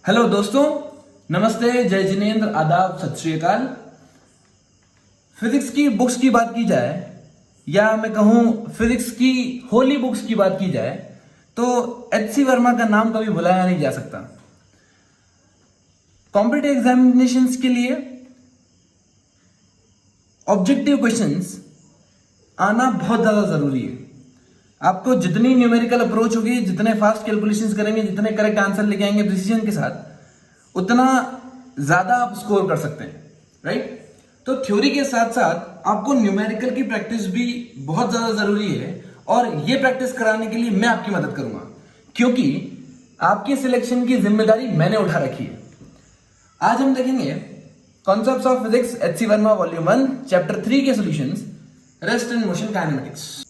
Hello दोस्तों, नमस्ते, जय जिनेन्द्र, आदाब, सत श्री अकाल। फिजिक्स की बुक्स की बात की जाए या मैं कहूं फिजिक्स की होली बुक्स की बात की जाए तो एच.सी. वर्मा का नाम कभी भुलाया नहीं जा सकता। कॉम्पिटिटिव एग्जामिनेशंस के लिए ऑब्जेक्टिव क्वेश्चंस आना बहुत ज्यादा जरूरी है। आपको जितनी न्यूमेरिकल अप्रोच होगी, जितने फास्ट कैलकुलेशंस करेंगे, जितने करेक्ट आंसर लेके आएंगे प्रिसीजन के साथ, उतना ज्यादा आप स्कोर कर सकते हैं, राइट। तो थ्योरी के साथ साथ आपको न्यूमेरिकल की प्रैक्टिस भी बहुत ज्यादा जरूरी है और ये प्रैक्टिस कराने के लिए मैं आपकी मदद करूंगा, क्योंकि आपके सिलेक्शन की जिम्मेदारी मैंने उठा रखी है। आज हम देखेंगे concepts of physics, HC. Verma volume 1 chapter 3 के solutions, rest and motion kinematics.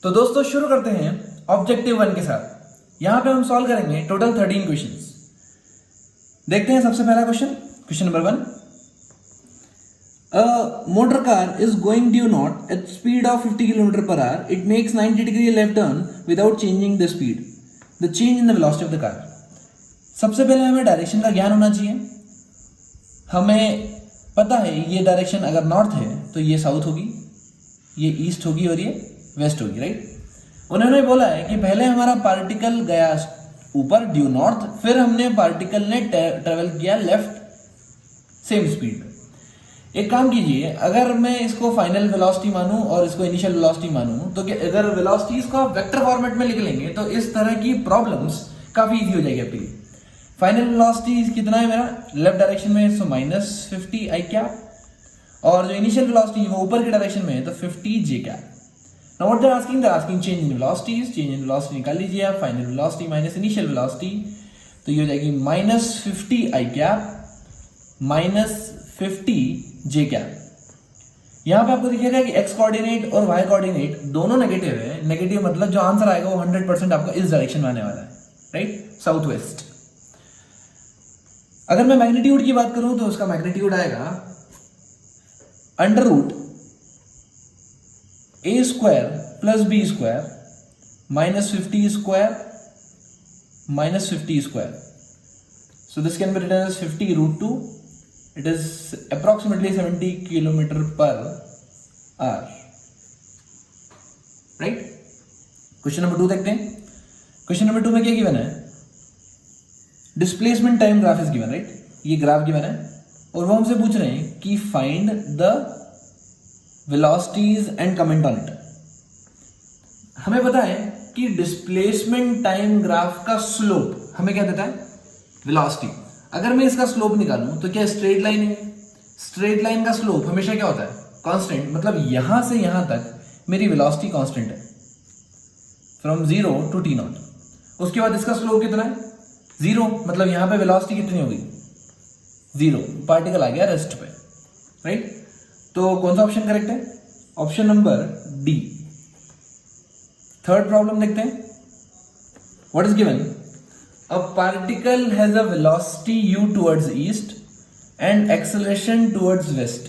तो दोस्तों शुरू करते हैं ऑब्जेक्टिव 1 के साथ। यहां पे हम सॉल्व करेंगे टोटल 13 क्वेश्चंस। देखते हैं सबसे पहला question number 1। A motor car is going due north at speed of 50 km per hour. It makes 90-degree left turn without changing the speed. The change in the velocity of the car. सबसे पहले हमें direction का ज्ञान होना चाहिए। हमें पता है ये डायरेक्शन अगर नॉर्थ है तो ये साउथ होगी, ये ईस्ट होगी और ये वेस्ट होगी, राइट। उन्होंने बोला है कि पहले हमारा पार्टिकल गया ऊपर ड्यू नॉर्थ, फिर हमने पार्टिकल ने ट्रेवल किया लेफ्ट सेम स्पीड में। एक काम कीजिए, अगर मैं इसको फाइनल वेलोसिटी मानूं और इसको इनिशियल वेलोसिटी मानूं तो कि अगर वेलोसिटीज को आप वेक्टर फॉर्मेट में लिख लेंगे तो इस तरह की प्रॉब्लम्स काफी इजी हो जाएगी आपके लिए। फाइनल वेलोसिटी कितना है मेरा लेफ्ट डायरेक्शन में, सो -50 आई कैप, और जो इनिशियल वेलोसिटी वो ऊपर की डायरेक्शन में है तो 50 जे cap. Now what they're asking change in velocities, change in velocity निकाल लीजिए आप, final velocity minus initial velocity, तो ये हो जाएगी -50 आई कैप -50 जे कैप। यहां पे आपको दिखेगा कि x कोऑर्डिनेट और y कोऑर्डिनेट दोनों नेगेटिव है। नेगेटिव मतलब जो आंसर आएगा वो 100% आपका इस डायरेक्शन में आने वाला है, राइट, साउथ वेस्ट। अगर मैं मैग्नीट्यूड की बात करूं तो उसका मैग्नीट्यूड आएगा under root a square plus b square -50 square -50 square. So this can be written as 50 root 2. It is approximately 70 km per hour. Right? Question number 2 देखते हैं। Question number 2 में क्या गिवन है? Displacement time graph is given, right? ये graph given है और वो हमसे पूछ रहे हैं कि find the velocities and comment on it। हमें पता है कि डिस्प्लेसमेंट टाइम ग्राफ का स्लोप हमें क्या देता है, वेलोसिटी। अगर मैं इसका स्लोप निकालूं तो क्या स्ट्रेट लाइन है? स्ट्रेट लाइन का स्लोप हमेशा क्या होता है, कांस्टेंट। मतलब यहां से यहां तक मेरी वेलोसिटी कांस्टेंट है, फ्रॉम 0 to t0। उसके बाद इसका स्लोप कितना है, 0, मतलब यहां पे वेलोसिटी कितनी होगी, 0, पार्टिकल आ गया रेस्ट पे, राइट। तो कौन सा ऑप्शन करेक्ट है, option number D. Third problem देखते हैं। What is given, a particle has a velocity u towards east and acceleration towards west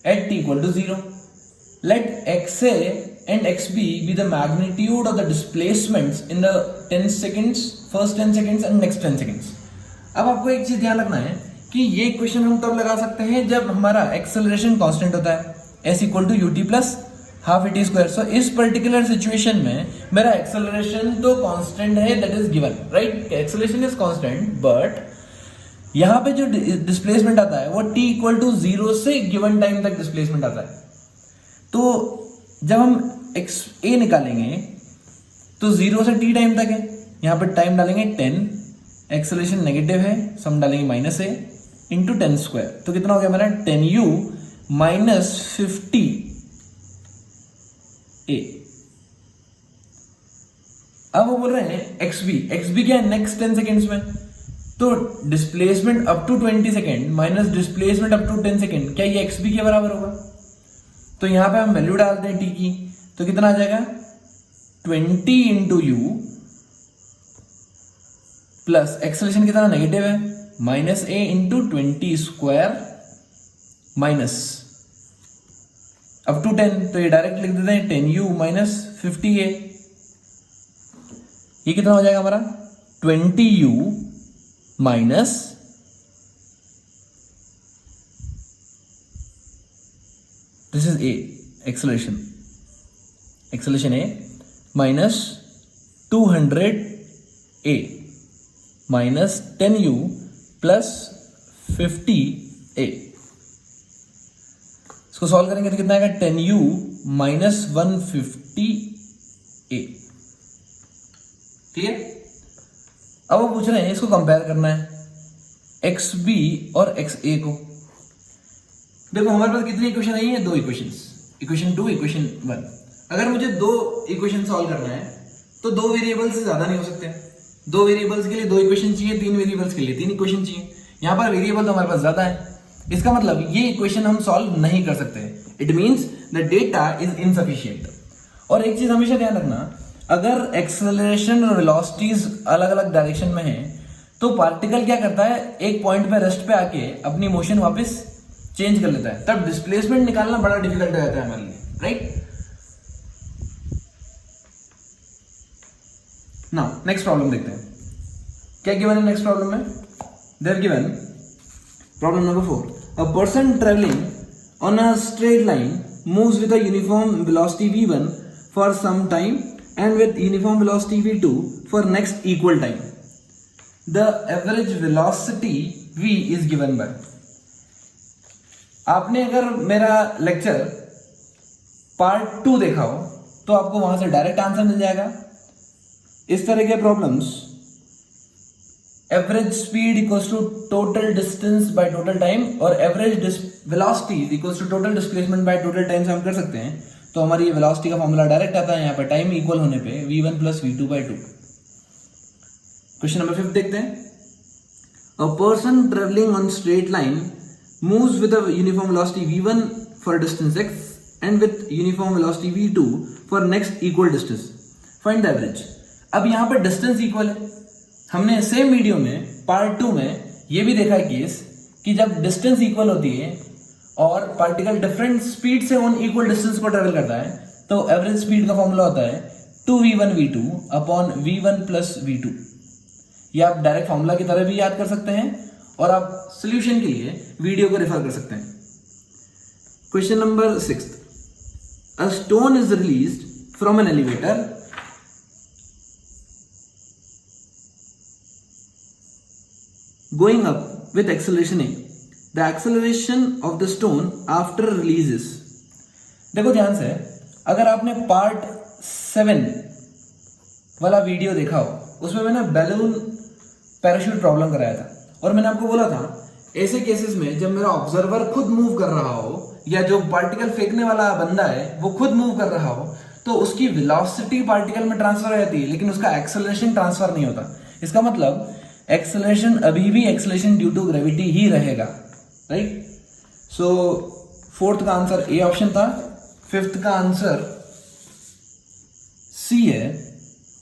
at t equal to 0. Let xa and xb be the magnitude of the displacements in the 10 seconds, first 10 seconds and next 10 seconds. अब आपको एक चीज ध्यान रखना है कि ये question हम तब लगा सकते हैं जब हमारा एक्सेलरेशन कांस्टेंट होता है, s equal to ut plus half it square. So इस पर्टिकुलर सिचुएशन में मेरा एक्सेलरेशन तो कांस्टेंट है, that is given, right. Acceleration is constant, but यहां पे जो डिस्प्लेसमेंट आता है वो t इक्वल टू 0 से गिवन टाइम तक डिस्प्लेसमेंट आता है। तो जब हम a निकालेंगे तो 0 से t टाइम तक है, यहां पे टाइम डालेंगे 10, एक्सेलरेशन नेगेटिव है, सम डालेंगे -a इंटू 10 स्क्वायर, तो कितना हो गया मेरा 10u -50a। अब वो बोल रहे हैं xb क्या है, नेक्स्ट 10 सेकेंड्स में। तो displacement up to 20 second minus displacement up to 10 second, क्या ये xb के बराबर होगा? तो यहां पे हम वैल्यू डालते हैं t की, तो कितना आ जाएगा 20 इंटू u प्लस एक्सेलरेशन कितना नेगेटिव है -a into 20 square minus up to 10, तो ये डायरेक्ट लिख देते हैं 10u -50a। ये कितना हो जाएगा हमारा 20u minus this is a acceleration A minus 200 A minus 10u plus 50 ए। इसको सॉल्व करेंगे तो कितना आएगा 10u माइनस 150 ए। ठीक है, अब वो पूछ रहे हैं इसको कंपेयर करना है एक्स बी और एक्स ए को। देखो हमारे पास कितनी इक्वेशन आई है, दो इक्वेशंस, इक्वेशन 2 इक्वेशन 1। अगर मुझे दो इक्वेशन सॉल्व करना है तो दो वेरिएबल्स से ज्यादा नहीं हो सकते। दो वेरिएबल्स के लिए दो इक्वेशन चाहिए, तीन वेरिएबल्स के लिए तीन इक्वेशन चाहिए। यहां पर वेरिएबल तो हमारे पास ज्यादा है, इसका मतलब ये इक्वेशन हम सॉल्व नहीं कर सकते। It means the data is insufficient. और एक चीज हमेशा ध्यान रखना, अगर एक्सेलरेशन और वेलोसिटीज अलग अलग डायरेक्शन में है तो पार्टिकल क्या करता है, एक पॉइंट पे रेस्ट पे आके अपनी मोशन वापस चेंज कर लेता है, तब डिस्प्लेसमेंट निकालना बड़ा डिफिकल्ट हो जाता है हमारे लिए, राइट। नाउ नेक्स्ट प्रॉब्लम देखते हैं क्या गिवन है नेक्स्ट प्रॉब्लम में। There given problem number 4, a person travelling on a straight line moves with a uniform velocity v1 for some time and with uniform velocity v2 for next equal time. The average velocity v is given by। आपने अगर मेरा lecture part 2 देखा हो तो आपको वहां से direct answer मिल जाएगा। इस तरह के problems average speed equals to total distance by total time और average velocity equals to total displacement by total time से हम कर सकते हैं। तो हमारी ये वेलोसिटी का फॉर्मूला डायरेक्ट आता है यहाँ पर टाइम इक्वल होने पे v1 plus v2 by 2। Question number 5 देखते हैं, अ person travelling on straight line moves with a uniform velocity v1 for distance x and with uniform velocity v2 for next equal distance, find the average. अब यहाँ पर distance equal है। हमने same video में part 2 में ये भी देखा है केस कि जब डिस्टेंस इक्वल होती है और पार्टिकल डिफरेंट स्पीड से ऑन इक्वल डिस्टेंस को ट्रेवल करता है तो एवरेज स्पीड का फॉर्मूला होता है 2v1 v2 upon v1 plus v2। ये आप डायरेक्ट फॉर्मूला की तरह भी याद कर सकते हैं और आप सॉल्यूशन के लिए वीडियो को रेफर कर सकते हैं। Question number 6, a stone is released from an elevator going up with acceleration a। The acceleration of the stone after releases। देखो ध्यान से, अगर आपने पार्ट 7 वाला वीडियो देखा हो उसमें मैंने बैलून पैराशूट प्रॉब्लम कराया था और मैंने आपको बोला था ऐसे केसेस में जब मेरा ऑब्जर्वर खुद मूव कर रहा हो या जो पार्टिकल फेंकने वाला बंदा है वो खुद मूव कर रहा हो तो उसकी वेलोसिटी पार्टिकल में ट्रांसफर हो जाती है लेकिन उसका एक्सेलरेशन ट्रांसफर नहीं होता। इसका मतलब एक्सेलरेशन अभी भी एक्सेलरेशन ड्यू टू ग्रेविटी ही रहेगा, राइट। सो 4th का आंसर ए ऑप्शन था, 5th का आंसर सी है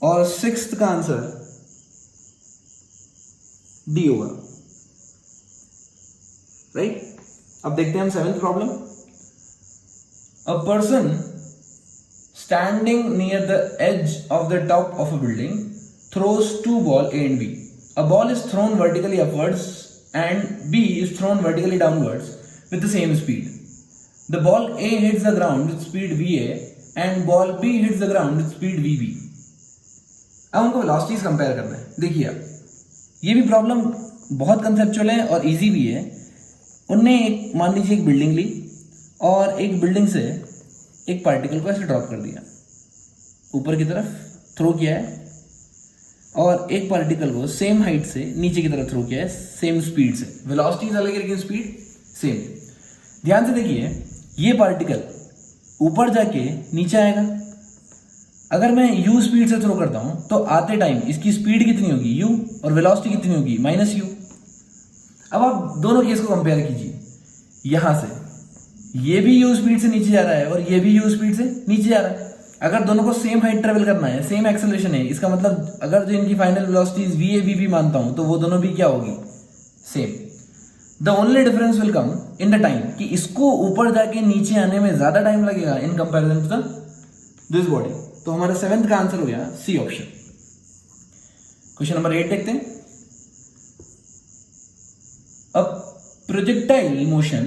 और 6th का आंसर डी होगा, राइट। अब देखते हैं हम 7th problem. A person standing near the edge of the top of a building throws 2 ball A and B. A ball is thrown vertically upwards and B is thrown vertically downwards with the same speed. The ball A hits the ground with speed VA and ball B hits the ground with speed VB. अब हमको velocities compare करना है। देखिए आप, ये भी problem बहुत conceptual है और इजी भी है। उनने एक मान लीजिए एक बिल्डिंग ली और एक बिल्डिंग से एक पार्टिकल को ऐसे ड्रॉप कर दिया, ऊपर की तरफ थ्रो किया है और एक पार्टिकल को सेम हाइट से नीचे की तरफ थ्रो किया है सेम स्पीड से। वेलोसिटीज अलग है लेकिन स्पीड सेम। ध्यान से देखिए, ये पार्टिकल ऊपर जाके नीचे आएगा। अगर मैं u स्पीड से थ्रो करता हूं तो आते टाइम इसकी स्पीड कितनी होगी u और वेलोसिटी कितनी होगी -u। अब आप दोनों केस को कंपेयर कीजिए, यहां से ये भी u स्पीड से नीचे जा रहा है और ये भी u स्पीड से नीचे जा रहा है। अगर दोनों को सेम हाइट ट्रेवल करना है, सेम एक्सेलरेशन है, इसका मतलब अगर जो इनकी फाइनल वेलोसिटीज va vb मानता हूं तो वो दोनों भी क्या होगी, same. The only difference will come in the time कि इसको ऊपर जाके नीचे आने में ज्यादा टाइम लगेगा in comparison to this body. तो हमारा 7th का आंसर हो गया सी ऑप्शन। क्वेश्चन नंबर 8 देखते हैं। a projectile motion,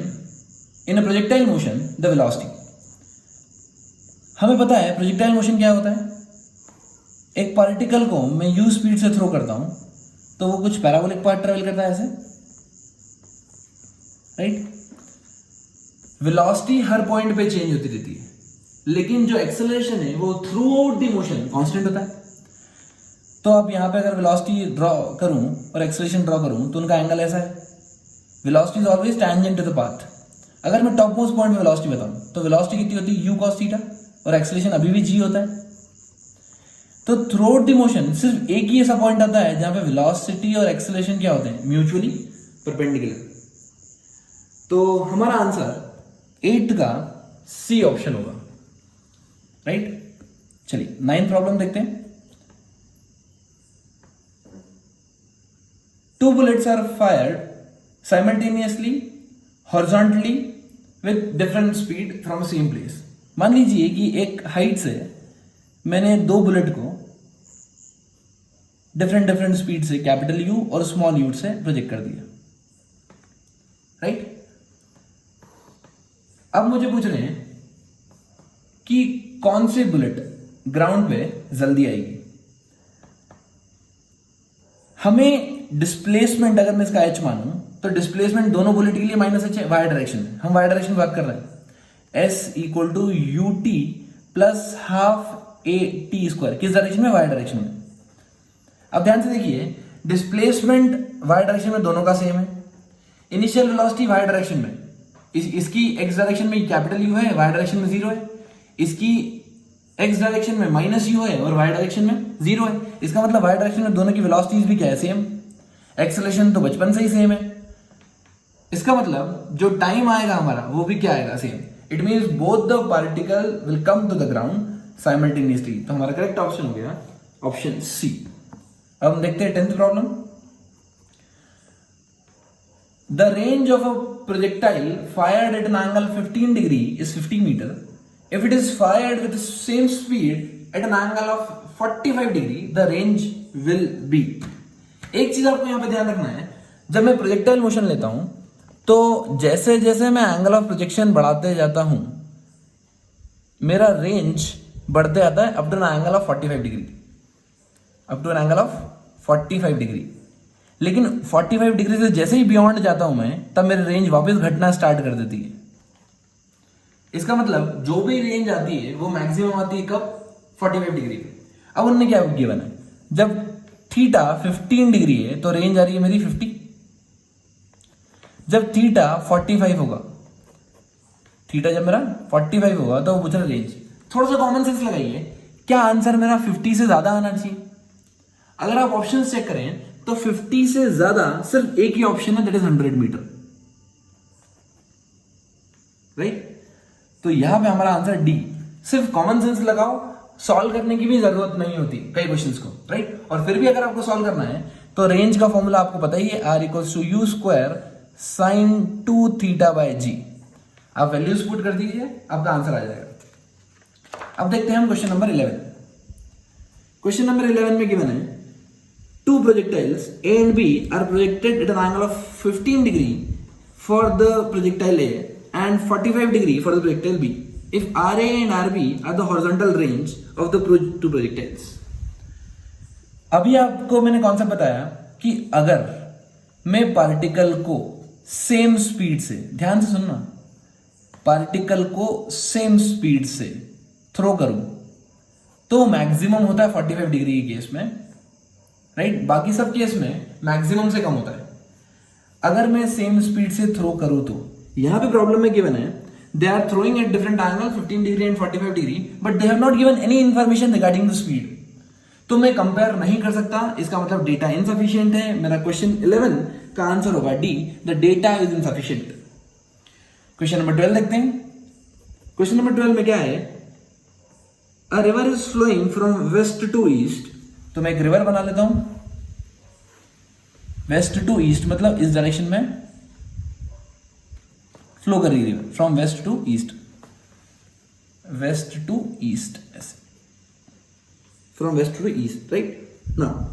in a projectile motion the velocity. हमें पता है प्रोजेक्टाइल मोशन क्या होता है. एक पार्टिकल को मैं u स्पीड से थ्रो करता हूं तो वो कुछ पैराबोलिक पाथ ट्रेवल करता है ऐसे, राइट. वेलोसिटी हर पॉइंट पे चेंज होती रहती है, लेकिन जो एक्सेलरेशन है वो through out the motion constant होता है. तो अब यहां पे अगर वेलोसिटी ड्रॉ करूं और एक्सेलरेशन ड्रॉ करूं तो उनका एंगल ऐसा है. Velocity is always tangent to the path. अगर मैं टॉप मोस्ट पॉइंट पे वेलोसिटी बताऊं तो वेलोसिटी कितनी होती है, u cos थीटा, और एक्सेलरेशन अभी भी g होता है. तो थ्रू आउट द मोशन सिर्फ एक ही ऐसा पॉइंट आता है जहां पे वेलोसिटी और एक्सेलरेशन क्या होते हैं, म्यूचुअली परपेंडिकुलर. तो हमारा आंसर 8 का सी ऑप्शन होगा, राइट. चलिए 9th प्रॉब्लम देखते हैं. Two bullets are fired simultaneously, horizontally, with different speed from same place. मान लीजिए कि एक हाइट से मैंने 2 बुलेट को डिफरेंट स्पीड से कैपिटल U और स्मॉल u से प्रोजेक्ट कर दिया, राइट. अब मुझे पूछ रहे हैं कि कौन से बुलेट ग्राउंड पे जल्दी आएगी. हमें डिस्प्लेसमेंट, अगर मैं इसका h मानूं तो डिस्प्लेसमेंट दोनों बुलेट के लिए -h है, वाई डायरेक्शन में. हम वाई डायरेक्शन बात कर रहे हैं. s equal to u t plus half a t square. किस डायरेक्शन में, वाई डायरेक्शन में. अब ध्यान से देखिए, डिस्प्लेसमेंट वाई डायरेक्शन में दोनों का सेम है. इनिशियल वेलोसिटी वाई डायरेक्शन में, इसकी x डायरेक्शन में कैपिटल U है, वाई डायरेक्शन में 0 है. इसकी x डायरेक्शन में -u है और y डायरेक्शन में 0 है. इसका मतलब y डायरेक्शन में दोनों की वेलोसिटीज भी क्या है, सेम. एक्सेलरेशन तो बचपन से ही सेम है. इसका मतलब जो टाइम आएगा हमारा वो भी क्या आएगा, same. It means both the particle will come to the ground simultaneously. तो हमारा करेक्ट ऑप्शन हो गया ऑप्शन सी. अब हम देखते हैं 10th प्रॉब्लम. The range of a projectile fired at an angle 15 degree is 50 metre. If it is fired with the same speed at an angle of 45 degree, the range will be. एक चीज आपको यहां पे ध्यान रखना है, जब मैं प्रोजेक्टाइल मोशन लेता हूं तो जैसे जैसे मैं एंगल ऑफ प्रोजेक्शन बढ़ाते जाता हूं मेरा रेंज बढ़ते जाता है up to an angle of 45 degree, up to an angle of 45 degree. लेकिन 45 डिग्री से जैसे ही बियॉन्ड जाता हूं मैं, तब मेरी रेंज वापस घटना स्टार्ट कर देती है. इसका मतलब जो भी रेंज आती है वो मैक्सिमम आती है कब, 45 डिग्री पे. अब उन्होंने क्या गिवन है, जब थीटा 15 डिग्री है तो रेंज आ रही है मेरी 50. जब थीटा 45 होगा, थीटा जब मेरा 45 होगा तो वो पूछ रहा रेंज. थोड़ा सा कॉमन सेंस लगाइए, क्या आंसर मेरा 50 से ज्यादा आना चाहिए. अगर आप ऑप्शन चेक करें तो 50 से ज्यादा सिर्फ एक ही ऑप्शन है, दैट इज 100 मीटर, राइट. तो यहां पे हमारा आंसर डी. सिर्फ कॉमन सेंस लगाओ, सॉल्व करने की भी जरूरत नहीं होती कई क्वेश्चंस को, राइट. और फिर भी अगर आपको सॉल्व करना है तो रेंज का फॉर्मूला आपको पता ही है, R equals to U square sine 2 theta by G. आप वैल्यूज पुट कर दीजिए, आपका आंसर आ जाएगा. अब देखते हैं हम क्वेश्चन नंबर 11. क्वेश्चन नंबर 11 में गिवन है, two projectiles A and B are projected at an angle of 15 degree for the projectile A and 45 degree for the projectile B. If RA and RB are the horizontal range of the two projectiles. अभी आपको मैंने concept बताया कि अगर मैं particle को same speed से, ध्यान से सुनना, पार्टिकल को सेम स्पीड से थ्रो करूं तो मैक्सिमम होता है 45 डिग्री के केस में, राइट. बाकी सब केस में मैक्सिमम से कम होता है. अगर मैं सेम स्पीड से थ्रो करूं तो यहां पे प्रॉब्लम में गिवन है, they are throwing at different angle 15 degree and 45 degree, but they have not given any information regarding the speed. तो मैं कंपेयर नहीं कर सकता. इसका मतलब डेटा इनसफिशिएंट है. मेरा क्वेश्चन 11 का आंसर होगा D, the data is insufficient. Question number 12 देखते हैं. क्वेश्चन नंबर 12 में क्या है, a river is flowing from west to east. तो मैं एक रिवर बना लेता हूं, वेस्ट टू ईस्ट मतलब इस डायरेक्शन में फ्लो कर रही river, from west to east, west to east, ऐसे from west to east, right. Now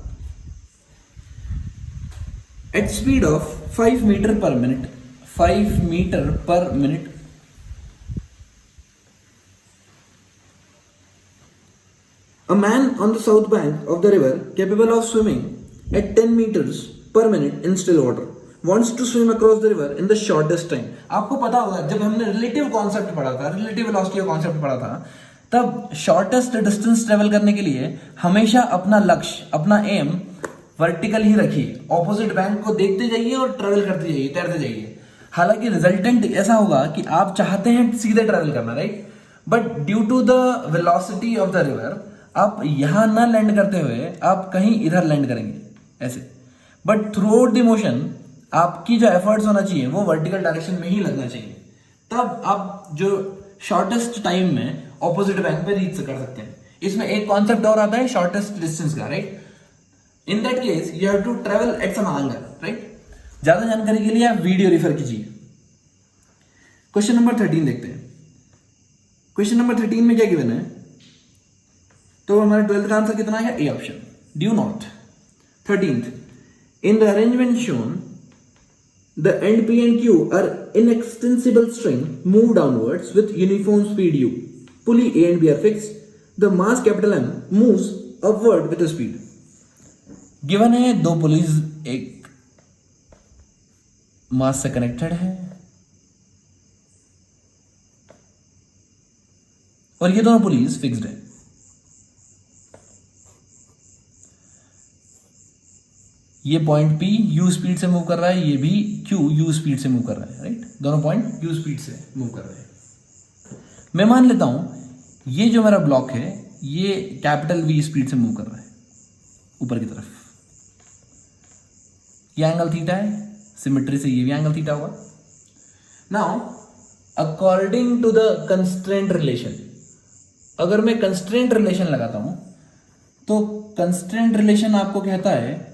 at speed of 5 meter per minute, 5 meter per minute, a man on the south bank of the river capable of swimming at 10 meters per minute in still water wants to swim across the river in the shortest time. आपको पता होगा जब हमने relative concept पढ़ा था, relative velocity का concept पढ़ा था, तब शॉर्टेस्ट डिस्टेंस ट्रेवल करने के लिए हमेशा अपना लक्ष्य, अपना एम वर्टिकल ही रखिए, ऑपोजिट बैंक को देखते जाइए और ट्रेवल करते जाइए, तैरते जाइए. हालांकि रिजल्टेंट ऐसा होगा कि आप चाहते हैं सीधे ट्रेवल करना, right, but due to the velocity of the river आप यहां ना लैंड करते हुए आप कहीं इधर लैंड करेंगे ऐसे. But through out the motion आपकी जो एफर्ट्स होना चाहिए वो वर्टिकल डायरेक्शन में ही लगना चाहिए, तब आप जो शॉर्टेस्ट टाइम में ऑपोजिट बैंक पे रीच कर सकते हैं. इसमें एक कॉन्सेप्ट और आता है शॉर्टेस्ट डिस्टेंस का, right. In that case you have to travel at some angle, right. ज्यादा जानकारी के लिए आप वीडियो रिफर कीजिए. क्वेश्चन नंबर 13 देखते हैं. क्वेश्चन नंबर 13 में क्या गिवन है, तो हमारा 12th का आंसर कितना है, A option, due not. 13th, in the arrangement shown the end P and Q are inextensible string move downwards with uniform speed u. Pulley A and B are fixed. The mass capital M moves upward with a speed. Given है दो pulleys एक मास से connected है और ये दोनों pulleys fixed है. ये पॉइंट P u स्पीड से मूव कर रहा है, ये भी Q u स्पीड से मूव कर रहा है, राइट. दोनों पॉइंट u स्पीड से मूव कर रहे हैं. मैं मान लेता हूं ये जो मेरा ब्लॉक है ये कैपिटल V स्पीड से मूव कर रहा है ऊपर की तरफ. ये एंगल थीटा है, सिमेट्री से ये भी एंगल थीटा होगा. Now according to the constraint relation, अगर मैं कंस्ट्रेंट रिलेशन लगाता हूं तो कंस्ट्रेंट रिलेशन आपको कहता है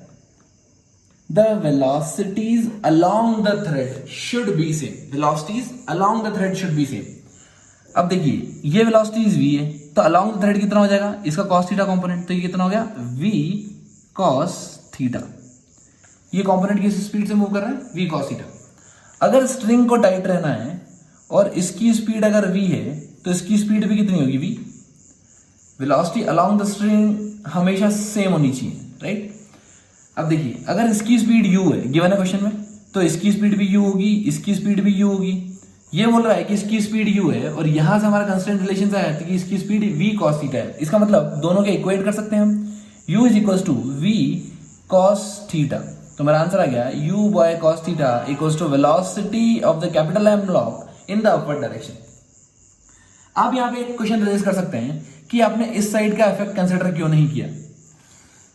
the velocities along the thread should be same. Velocities along the thread should be same. अब देखिए ये वेलोसिटीज v है तो along the thread कितना हो जाएगा, इसका cos थीटा कंपोनेंट, तो ये कितना हो गया v cos थीटा. ये कंपोनेंट किस स्पीड से मूव कर रहा है, v cos थीटा. अगर स्ट्रिंग को टाइट रहना है और इसकी स्पीड अगर v है तो इसकी स्पीड भी कितनी होगी, v. Velocity along the string हमेशा सेम होनी चाहिए, राइट. अब देखिए अगर इसकी स्पीड u है गिवन है क्वेश्चन में, तो इसकी स्पीड भी u होगी, इसकी स्पीड भी u होगी. ये बोल रहा है कि इसकी स्पीड u है और यहां से हमारा कंस्टेंट रिलेशन से आया था कि इसकी स्पीड v cos थीटा है. इसका मतलब दोनों के इक्वेट कर सकते हैं हम, u is equal to v cos theta. तो मेरा आंसर आ गया u by cos theta equal to velocity of the capital M block in the upward direction. आप यहाँ पे एक क्वेश्चन रेज कर सकते हैं कि आपने इस साइड का इफेक्ट कंसिडर क्यों नहीं किया.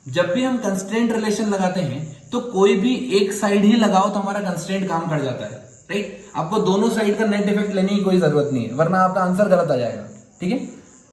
जब भी हम कंस्ट्रेंट रिलेशन लगाते हैं तो कोई भी एक साइड ही लगाओ तो हमारा कंस्ट्रेंट काम कर जाता है, राइट. आपको दोनों साइड का नेट इफेक्ट लेने की कोई जरूरत नहीं है, वरना आपका आंसर गलत आ जाएगा, ठीक है.